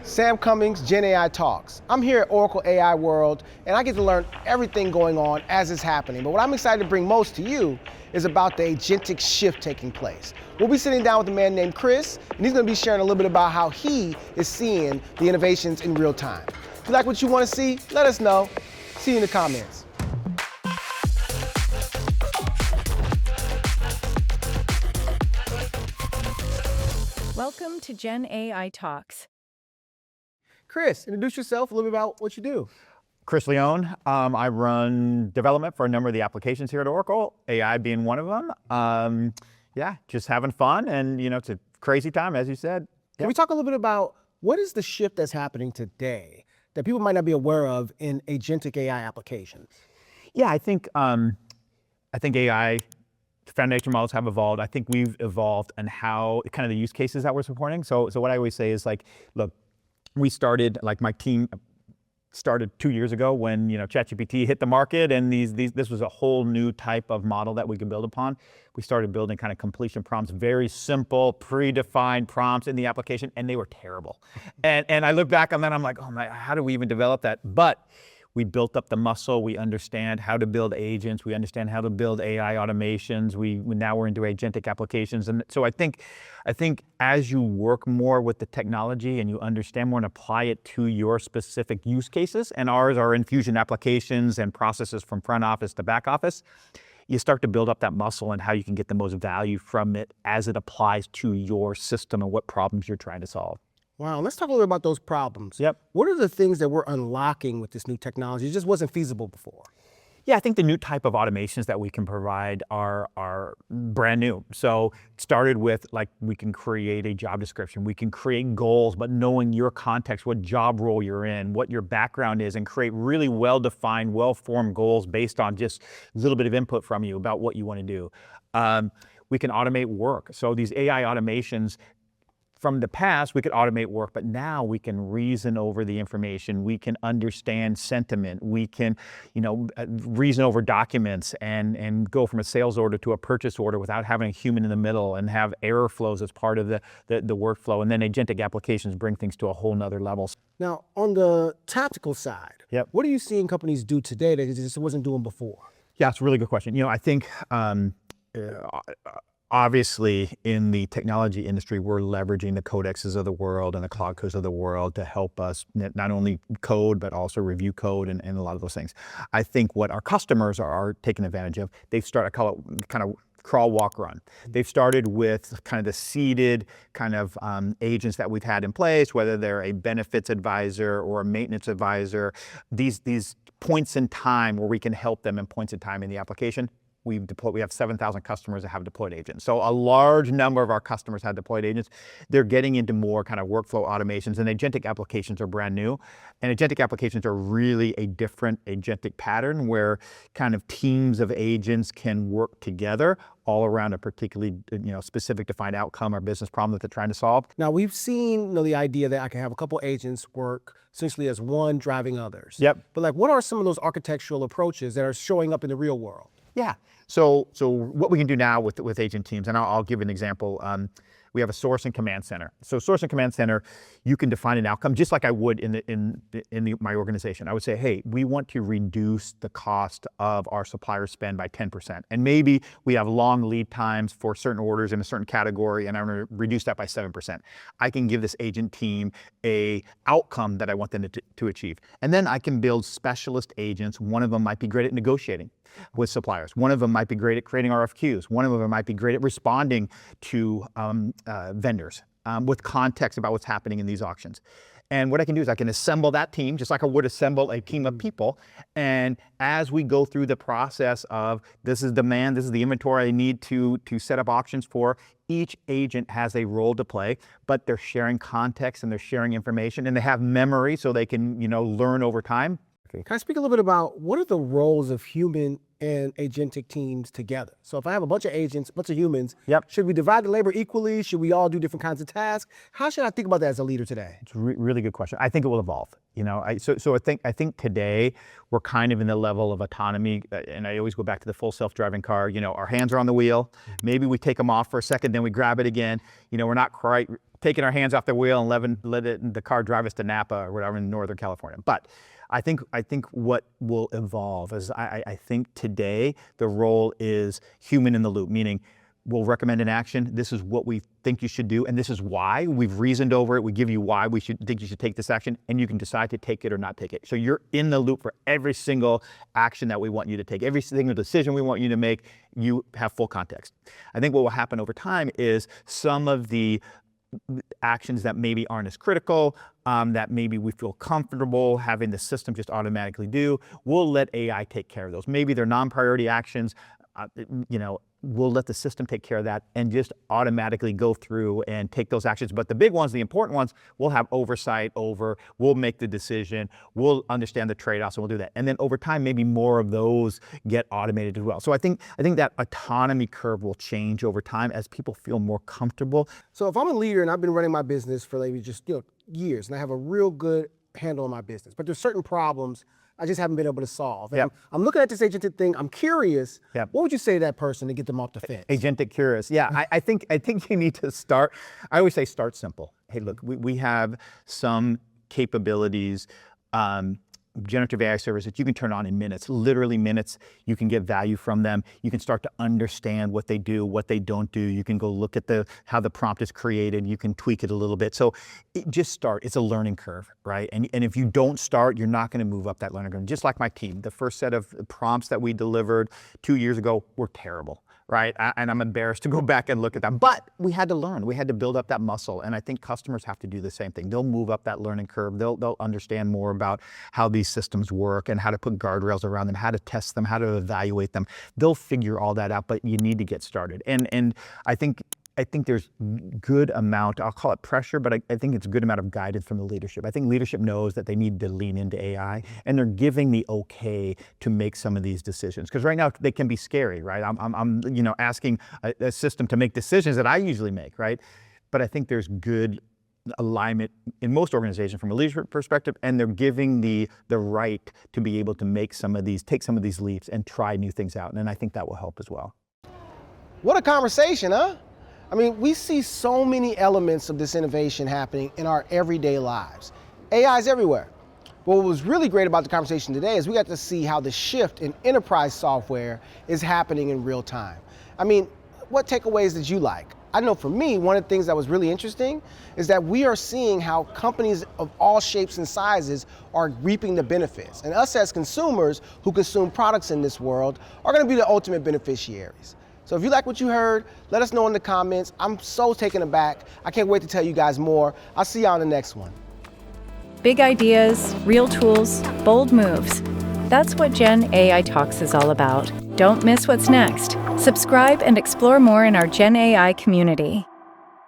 Sam Cummings, Gen AI Talks. I'm here at Oracle AI World, and I get to learn everything going on as it's happening. But what I'm excited to bring most to you is about the agentic shift taking place. We'll be sitting down with a man named Chris, and he's going to be sharing a little bit about how he is seeing the innovations in real time. If you like what you want to see, let us know. See you in the comments. Welcome to Gen AI Talks. Chris, introduce yourself, a little bit about what you do. Chris Leone. I run development for a number of the applications here at Oracle, AI being one of them. Yeah, just having fun, and it's a crazy time, as you said. Can we talk a little bit about what is the shift that's happening today that people might not be aware of in agentic AI applications? Yeah, I think AI foundation models have evolved. I think we've evolved and how kind of the use cases that we're supporting. So what I always say is look, we started, my team started 2 years ago when ChatGPT hit the market, and this was a whole new type of model that we could build upon. We started building kind of completion prompts, very simple, predefined prompts in the application, and they were terrible. And I look back on that, I'm like, oh my, how do we even develop that? But we built up the muscle. We understand how to build agents. We understand how to build AI automations. Now we're into agentic applications. And so I think as you work more with the technology and you understand more and apply it to your specific use cases, and ours are infusion applications and processes from front office to back office, you start to build up that muscle and how you can get the most value from it as it applies to your system and what problems you're trying to solve. Wow, let's talk a little bit about those problems. Yep. What are the things that we're unlocking with this new technology? It just wasn't feasible before. Yeah, I think the new type of automations that we can provide are brand new. So it started with we can create a job description, we can create goals, but knowing your context, what job role you're in, what your background is, and create really well-defined, well-formed goals based on just a little bit of input from you about what you want to do. We can automate work. So these AI automations, from the past, we could automate work, but now we can reason over the information. We can understand sentiment. We can, reason over documents and go from a sales order to a purchase order without having a human in the middle, and have error flows as part of the workflow. And then agentic applications bring things to a whole nother level. Now, on the tactical side, Yep. What are you seeing companies do today that it just wasn't doing before? Yeah, it's a really good question. I think obviously, in the technology industry, we're leveraging the codexes of the world and the cloud codes of the world to help us not only code, but also review code and a lot of those things. I think what our customers are taking advantage of, they've started, I call it kind of crawl, walk, run. They've started with kind of the seeded kind of agents that we've had in place, whether they're a benefits advisor or a maintenance advisor, these points in time where we can help them in points in time in the application. We have 7,000 customers that have deployed agents. So a large number of our customers have deployed agents. They're getting into more kind of workflow automations, and agentic applications are brand new. And agentic applications are really a different agentic pattern where kind of teams of agents can work together all around a particularly specific defined outcome or business problem that they're trying to solve. Now, we've seen the idea that I can have a couple agents work essentially as one driving others. Yep. But what are some of those architectural approaches that are showing up in the real world? Yeah. So what we can do now with agent teams, and I'll give an example. We have a source and command center. So source and command center, you can define an outcome just like I would in my organization. I would say, hey, we want to reduce the cost of our supplier spend by 10%. And maybe we have long lead times for certain orders in a certain category, and I'm going to reduce that by 7%. I can give this agent team a outcome that I want them to achieve. And then I can build specialist agents. One of them might be great at negotiating with suppliers. One of them might be great at creating RFQs. One of them might be great at responding to vendors with context about what's happening in these auctions. And what I can do is I can assemble that team just like I would assemble a team of people. And as we go through the process of this is demand, this is the inventory I need to set up auctions for, each agent has a role to play, but they're sharing context and they're sharing information, and they have memory so they can learn over time. Can I speak a little bit about what are the roles of human and agentic teams together? So if I have a bunch of agents, a bunch of humans, Yep. Should we divide the labor equally? Should we all do different kinds of tasks? How should I think about that as a leader today? It's a really good question. I think it will evolve. So I think today we're kind of in the level of autonomy, and I always go back to the full self-driving car. Our hands are on the wheel. Maybe we take them off for a second, then we grab it again. We're not quite taking our hands off the wheel and let the car drive us to Napa or whatever in Northern California. But I think what will evolve is I think today the role is human in the loop, meaning we'll recommend an action. This is what we think you should do, and this is why. We've reasoned over it. We give you why we think you should take this action, and you can decide to take it or not take it. So you're in the loop for every single action that we want you to take, every single decision we want you to make. You have full context. I think what will happen over time is some of the actions that maybe aren't as critical, that maybe we feel comfortable having the system just automatically do, we'll let AI take care of those. Maybe they're non-priority actions. We'll let the system take care of that and just automatically go through and take those actions. But the big ones, the important ones, we'll have oversight over, we'll make the decision, we'll understand the trade-offs, and we'll do that. And then over time, maybe more of those get automated as well. So I think that autonomy curve will change over time as people feel more comfortable. So if I'm a leader and I've been running my business for maybe just years, and I have a real good handle on my business, but there's certain problems I just haven't been able to solve. And I'm looking at this agentic thing. I'm curious. What would you say to that person to get them off the fence? Agentic curious. Yeah, I think you need to start. I always say start simple. Hey, look, we have some capabilities. Generative AI services you can turn on in minutes, literally minutes. You can get value from them. You can start to understand what they do, what they don't do. You can go look at how the prompt is created. You can tweak it a little bit. So just start. It's a learning curve, right? And if you don't start, you're not going to move up that learning curve. Just like my team, the first set of prompts that we delivered 2 years ago were terrible. Right? And I'm embarrassed to go back and look at them. But we had to learn. We had to build up that muscle. And I think customers have to do the same thing. They'll move up that learning curve. They'll understand more about how these systems work and how to put guardrails around them, how to test them, how to evaluate them. They'll figure all that out, but you need to get started. And I think there's good amount, I'll call it pressure, but I think it's a good amount of guidance from the leadership. I think leadership knows that they need to lean into AI, and they're giving the okay to make some of these decisions. Because right now they can be scary, right? I'm asking a system to make decisions that I usually make, right? But I think there's good alignment in most organizations from a leadership perspective, and they're giving the right to be able to take some of these leaps and try new things out. And I think that will help as well. What a conversation, huh? I mean, we see so many elements of this innovation happening in our everyday lives. AI is everywhere. But what was really great about the conversation today is we got to see how the shift in enterprise software is happening in real time. I mean, what takeaways did you like? I know for me, one of the things that was really interesting is that we are seeing how companies of all shapes and sizes are reaping the benefits. And us as consumers who consume products in this world are going to be the ultimate beneficiaries. So if you like what you heard, let us know in the comments. I'm so taken aback. I can't wait to tell you guys more. I'll see you on the next one. Big ideas, real tools, bold moves. That's what Gen AI Talks is all about. Don't miss what's next. Subscribe and explore more in our Gen AI community.